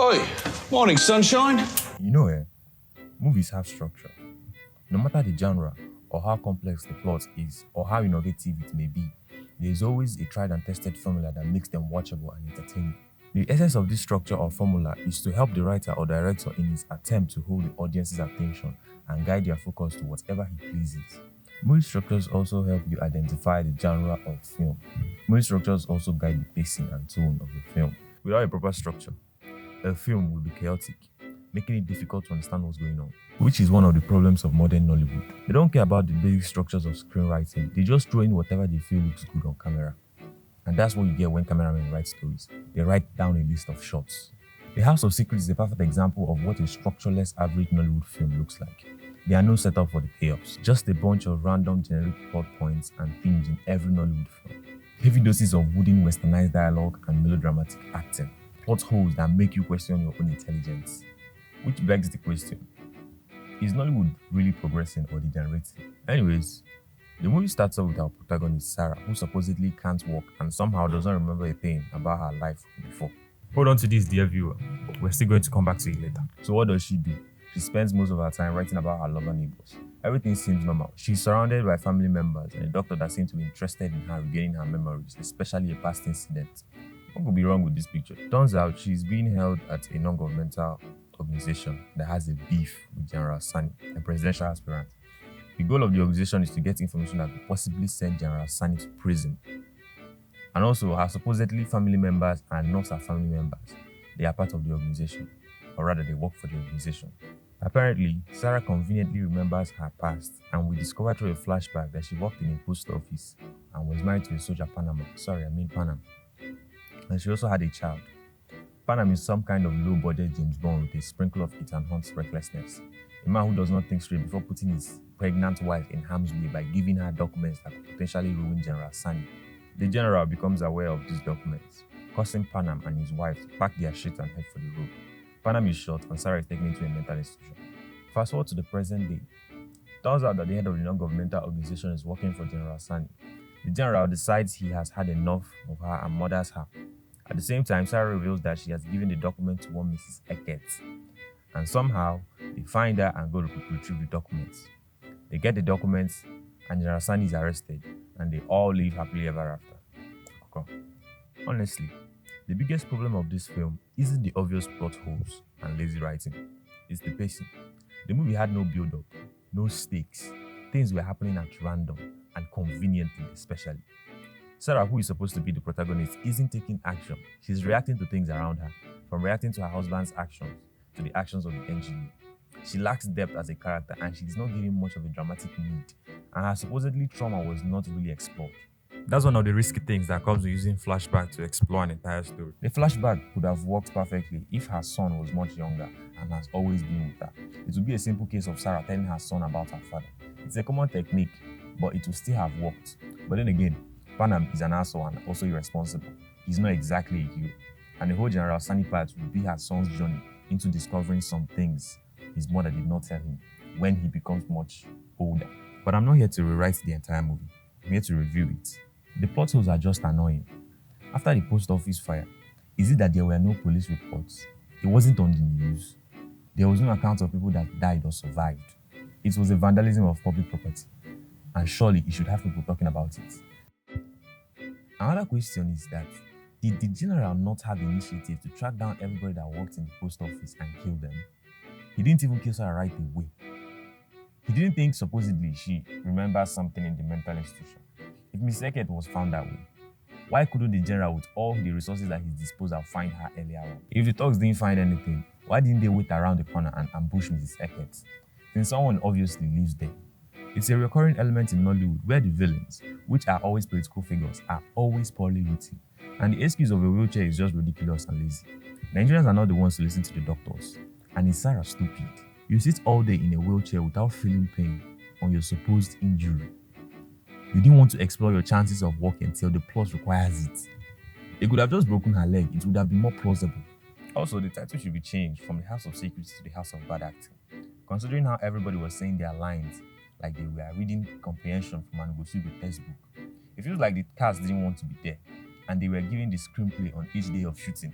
Oi, morning sunshine. You know, movies have structure. No matter the genre, or how complex the plot is, or how innovative it may be, there is always a tried and tested formula that makes them watchable and entertaining. The essence of this structure or formula is to help the writer or director in his attempt to hold the audience's attention and guide their focus to whatever he pleases. Movie structures also help you identify the genre of film. Movie structures also guide the pacing and tone of the film. Without a proper structure, a film will be chaotic, making it difficult to understand what's going on, which is one of the problems of modern Nollywood. They don't care about the basic structures of screenwriting, they just throw in whatever they feel looks good on camera. And that's what you get when cameramen write stories. They write down a list of shots. The House of Secrets is a perfect example of what a structureless average Nollywood film looks like. There are no setup for the payoffs, just a bunch of random generic plot points and themes in every Nollywood film. Heavy doses of wooden westernized dialogue and melodramatic acting. Plot holes that make you question your own intelligence. Which begs the question, is Nollywood really progressing or degenerating? Anyways, the movie starts off with our protagonist Sarah, who supposedly can't walk and somehow doesn't remember a thing about her life before. Hold on to this, dear viewer. We're still going to come back to it later. So what does she do? She spends most of her time writing about her lover neighbors. Everything seems normal. She's surrounded by family members and a doctor that seems to be interested in her regaining her memories, especially a past incident. What could be wrong with this picture? Turns out she's being held at a non-governmental organization that has a beef with General Sani, a presidential aspirant. The goal of the organization is to get information that could possibly send General Sani to prison. And also, her supposedly family members are not her family members. They are part of the organization, or rather they work for the organization. Apparently, Sarah conveniently remembers her past, and we discover through a flashback that she worked in a post office and was married to a soldier Panam. And she also had a child. Panam is some kind of low-budget James Bond with a sprinkle of Ethan Hunt's recklessness. A man who does not think straight before putting his pregnant wife in harm's way by giving her documents that could potentially ruin General Sani. The general becomes aware of these documents, causing Panam and his wife to pack their shit and head for the road. Panam is shot and Sarah is taken into a mental institution. Fast forward to the present day. Turns out that the head of the non-governmental organization is working for General Sani. The general decides he has had enough of her and murders her. At the same time, Sarah reveals that she has given the document to one Mrs. Eckert. And somehow, they find her and go to retrieve the documents. They get the documents, and General Sani is arrested, and they all live happily ever after. Okay. Honestly, the biggest problem of this film isn't the obvious plot holes and lazy writing, it's the pacing. The movie had no build-up, no stakes. Things were happening at random, and conveniently especially. Sarah, who is supposed to be the protagonist, isn't taking action. She's reacting to things around her, from reacting to her husband's actions to the actions of the engineer. She lacks depth as a character and she's not giving much of a dramatic need, and her supposedly trauma was not really explored. That's one of the risky things that comes with using flashback to explore an entire story. The flashback could have worked perfectly if her son was much younger and has always been with her. It would be a simple case of Sarah telling her son about her father. It's a common technique, but it would still have worked. But then again, Panam is an asshole and also irresponsible. He's not exactly a hero. And the whole General Sani part would be her son's journey into discovering some things his mother did not tell him when he becomes much older. But I'm not here to rewrite the entire movie. I'm here to review it. The plot holes are just annoying. After the post office fire, is it that there were no police reports? It wasn't on the news. There was no account of people that died or survived. It was a vandalism of public property. And surely it should have people talking about it. Another question is that, did the general not have the initiative to track down everybody that worked in the post office and kill them? He didn't even kill Sarah right away. He didn't think supposedly she remembers something in the mental institution. If Miss Eckert was found that way, why couldn't the general with all the resources at his disposal find her earlier on? If the thugs didn't find anything, why didn't they wait around the corner and ambush Mrs. Eckert? Since someone obviously lives there. It's a recurring element in Nollywood where the villains, which are always political figures, are always poorly written, and the excuse of a wheelchair is just ridiculous and lazy. Nigerians are not the ones to listen to the doctors, and is Sarah stupid? You sit all day in a wheelchair without feeling pain on your supposed injury. You didn't want to explore your chances of walking until the plot requires it. They could have just broken her leg, it would have been more plausible. Also, the title should be changed from The House of Secrets to The House of Bad Acting, considering how everybody was saying their lines like they were reading comprehension from an Ugosugo textbook. It feels like the cast didn't want to be there, and they were giving the screenplay on each day of shooting.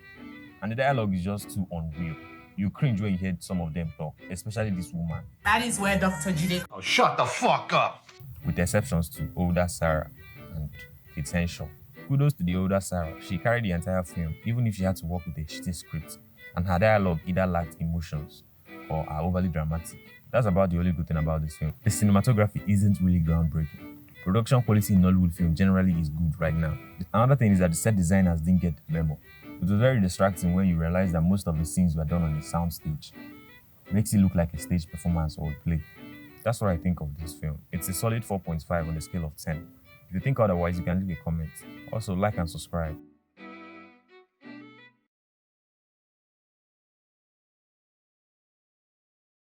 And the dialogue is just too unreal. You cringe when you hear some of them talk, especially this woman. That is where Dr. Jide. Oh, shut the fuck up. With exceptions to older Sarah and Kate Henshaw. Kudos to the older Sarah. She carried the entire film, even if she had to work with a shitty script, and her dialogue either lacked emotions or are overly dramatic. That's about the only good thing about this film. The cinematography isn't really groundbreaking. Production quality in Nollywood film generally is good right now. Another thing is that the set designers didn't get the memo. It was very distracting when you realize that most of the scenes were done on a sound stage. Makes it look like a stage performance or a play. That's what I think of this film. It's a solid 4.5 on a scale of 10. If you think otherwise, you can leave a comment. Also, like and subscribe.